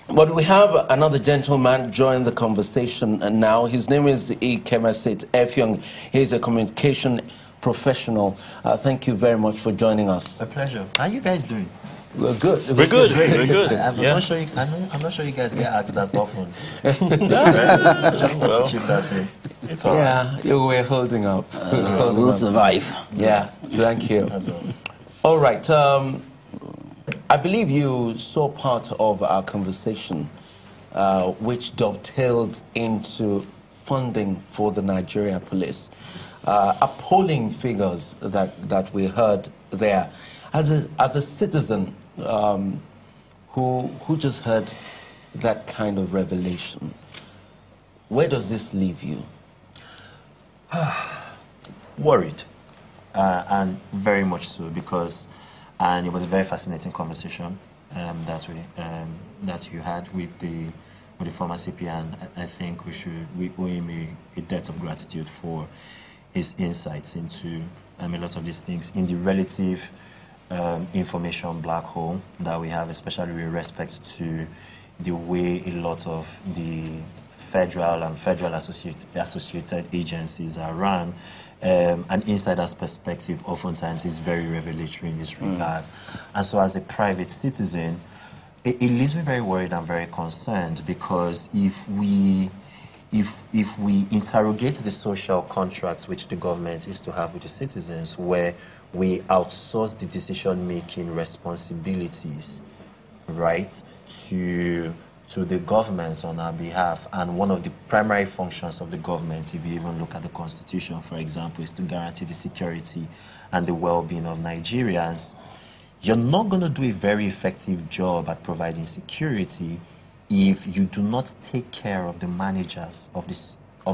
But we have another gentleman join the conversation now. His name is Ikemasit Efyong. He's a communication professional. Thank you very much for joining us. A pleasure. How are you guys doing? We're good. We're good. Great. We're good. I'm not sure. I'm not sure you guys get asked that often. Just to chip that in. It's all right. Yeah, we're holding up. We'll survive. Yeah, thank you. As always. All right. I believe you saw part of our conversation, which dovetailed into funding for the Nigeria police. Appalling figures that we heard there. As a citizen who just heard that kind of revelation, where does this leave you? Worried, and very much so, because, and it was a very fascinating conversation that you had with the former CP, and I think we owe him a debt of gratitude for his insights into a lot of these things in the relative information black hole that we have, especially with respect to the way a lot of the federal and federal associated agencies are run. An insider's perspective oftentimes is very revelatory in this regard. And so as a private citizen, it leaves me very worried and very concerned, because if we interrogate the social contracts which the government is to have with the citizens, where we outsource the decision-making responsibilities, right, to the government on our behalf, and one of the primary functions of the government, if you even look at the Constitution, for example, is to guarantee the security and the well-being of Nigerians, you're not going to do a very effective job at providing security if you do not take care of the managers of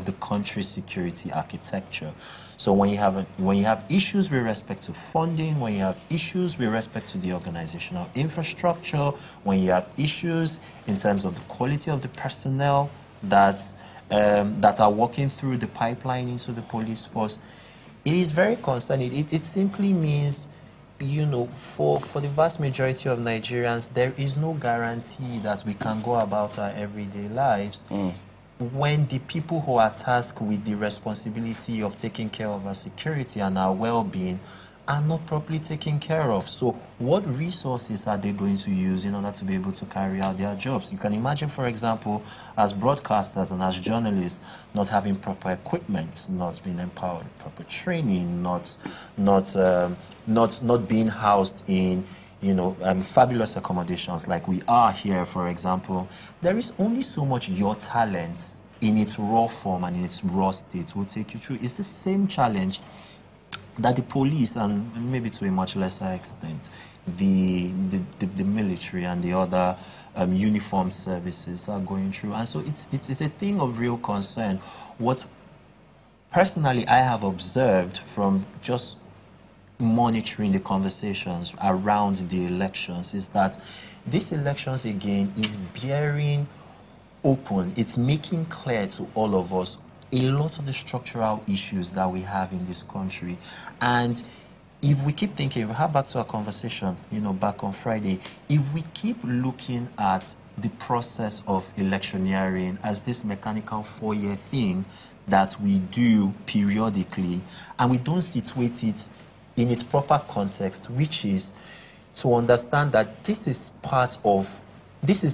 the country's security architecture. So when you have issues with respect to funding, when you have issues with respect to the organizational infrastructure, when you have issues in terms of the quality of the personnel that are working through the pipeline into the police force, it is very concerning. It simply means, you know, for the vast majority of Nigerians, there is no guarantee that we can go about our everyday lives when the people who are tasked with the responsibility of taking care of our security and our well-being are not properly taken care of. So what resources are they going to use in order to be able to carry out their jobs? You can imagine, for example, as broadcasters and as journalists, not having proper equipment, not being empowered with proper training, not being housed in, you know, fabulous accommodations like we are here, for example. There is only so much your talent in its raw form and in its raw state will take you through. It's the same challenge that the police, and maybe to a much lesser extent, the military and the other uniformed services are going through. And so it's a thing of real concern. What personally I have observed from just monitoring the conversations around the elections is that these elections, again, is bearing open, it's making clear to all of us a lot of the structural issues that we have in this country. And if we keep thinking, we have back to our conversation, you know, back on Friday, if we keep looking at the process of electioneering as this mechanical 4-year thing that we do periodically, and we don't situate it in its proper context, which is to understand that this is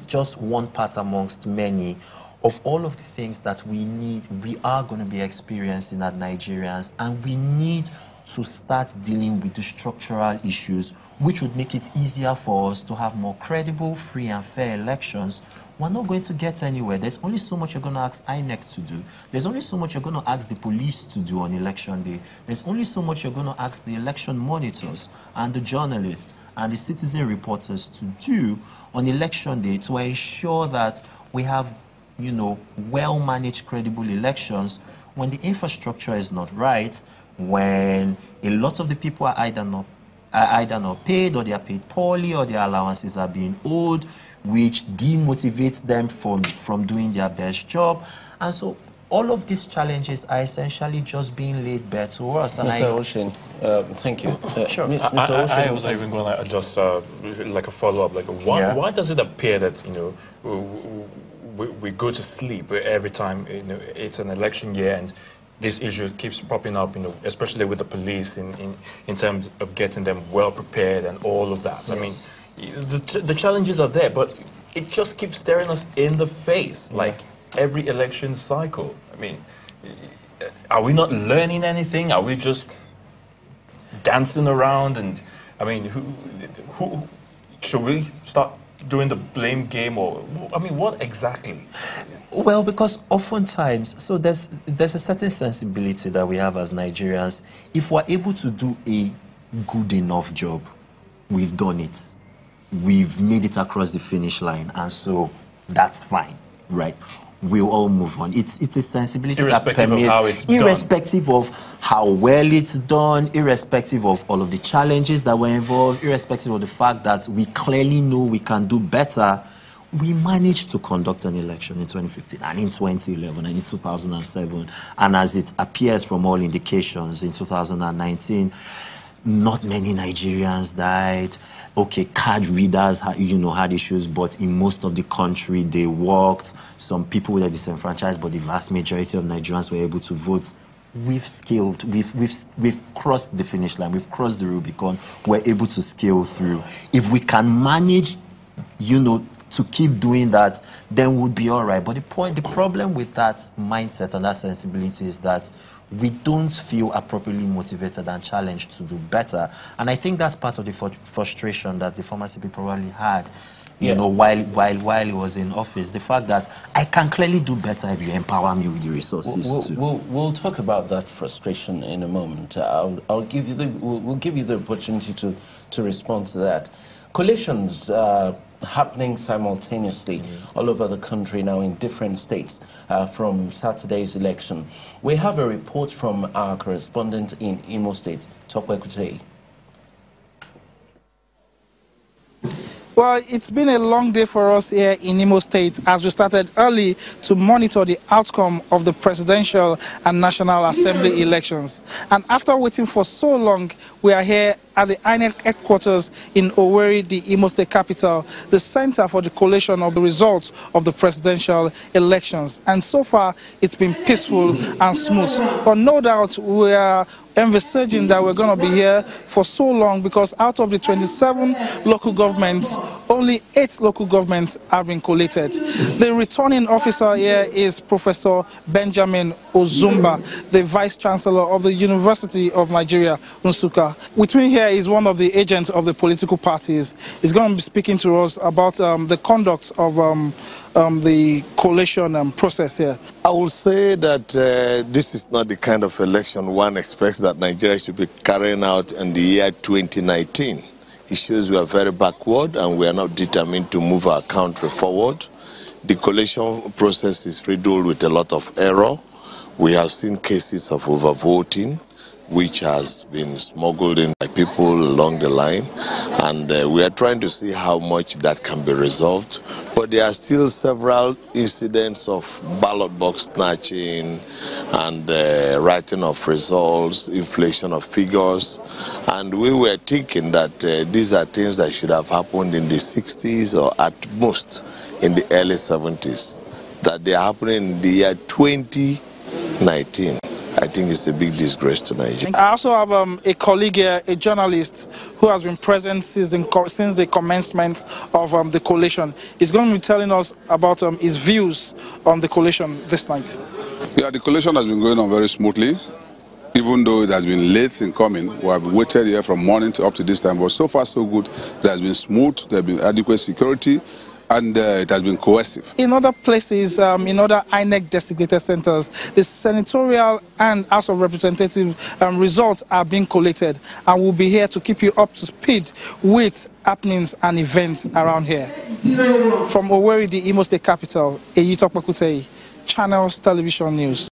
just one part amongst many of all of the things that we are going to be experiencing as Nigerians, and we need to start dealing with the structural issues, which would make it easier for us to have more credible, free and fair elections. We're not going to get anywhere. There's only so much you're going to ask INEC to do. There's only so much you're going to ask the police to do on election day. There's only so much you're going to ask the election monitors and the journalists and the citizen reporters to do on election day to ensure that we have, you know, well-managed, credible elections when the infrastructure is not right, when a lot of the people are either not paid, or they are paid poorly, or their allowances are being owed, which demotivates them from doing their best job. And so all of these challenges are essentially just being laid bare to us. And Mr. Oshin, thank you. Sure. Mr. Oshin, I was even going to just like a follow-up, like why does it appear that, you know, we go to sleep every time, you know, it's an election year and this issue keeps popping up, you know, especially with the police in terms of getting them well prepared and all of that. I mean, the challenges are there, but it just keeps staring us in the face, like every election cycle. I mean, are we not learning anything? Are we just dancing around? And I mean, who should we start doing the blame game, or I mean, what exactly? Well, because oftentimes, so there's a certain sensibility that we have as Nigerians. If we're able to do a good enough job, we've done it. We've made it across the finish line, and so that's fine, right? We'll all move on. It's a sensibility that permeates, of how it's irrespective done. of how well it's done, irrespective of all of the challenges that were involved, irrespective of the fact that we clearly know we can do better. We managed to conduct an election in 2015 and in 2011 and in 2007, and as it appears from all indications in 2019, not many Nigerians died. Okay, card readers had issues, but in most of the country they worked. Some people were disenfranchised, but the vast majority of Nigerians were able to vote. We've scaled. We've crossed the finish line. We've crossed the Rubicon. We're able to scale through. If we can manage, to keep doing that, then we'll be all right. But the problem with that mindset and that sensibility is that we don't feel appropriately motivated and challenged to do better. And I think that's part of the frustration that the former CP probably had, while he was in office. The fact that I can clearly do better if you empower me with the resources. We'll talk about that frustration in a moment. We'll give you the opportunity to respond to that. Coalitions happening simultaneously all over the country now in different states from Saturday's election. We have a report from our correspondent in Imo State, Pt.2. Well, it's been a long day for us here in Imo State as we started early to monitor the outcome of the presidential and National Assembly elections. And after waiting for so long, we are here at the INEC headquarters in Owerri, the Imo State capital, the center for the collation of the results of the presidential elections. And so far, it's been peaceful and smooth. But no doubt, we are envisaging that we're going to be here for so long because out of the 27 local governments, only 8 local governments have been collated. The returning officer here is Professor Benjamin Ozumba, the Vice Chancellor of the University of Nigeria, Nsukka. With me here is one of the agents of the political parties. He's going to be speaking to us about the conduct of the collation process here. I will say that this is not the kind of election one expects that Nigeria should be carrying out in the year 2019. It shows we are very backward and we are not determined to move our country forward. The collation process is riddled with a lot of error. We have seen cases of overvoting, which has been smuggled in by people along the line, and we are trying to see how much that can be resolved. But there are still several incidents of ballot box snatching and writing of results, inflation of figures, and we were thinking that these are things that should have happened in the 60s or at most in the early 70s, that they are happening in the year 2019. I think it's a big disgrace to Nigeria. I also have a colleague here, a journalist, who has been present since the commencement of the collation. He's going to be telling us about his views on the collation this night. Yeah, the collation has been going on very smoothly. Even though it has been late in coming, we have waited here from morning to up to this time, but so far so good. It has been smooth, there has been adequate security, and it has been cohesive. In other places, in other INEC designated centers, the senatorial and House of Representatives results are being collated, and we'll be here to keep you up to speed with happenings and events around here. From Owerri, the Imo State capital, Pt.2, Channels Television News.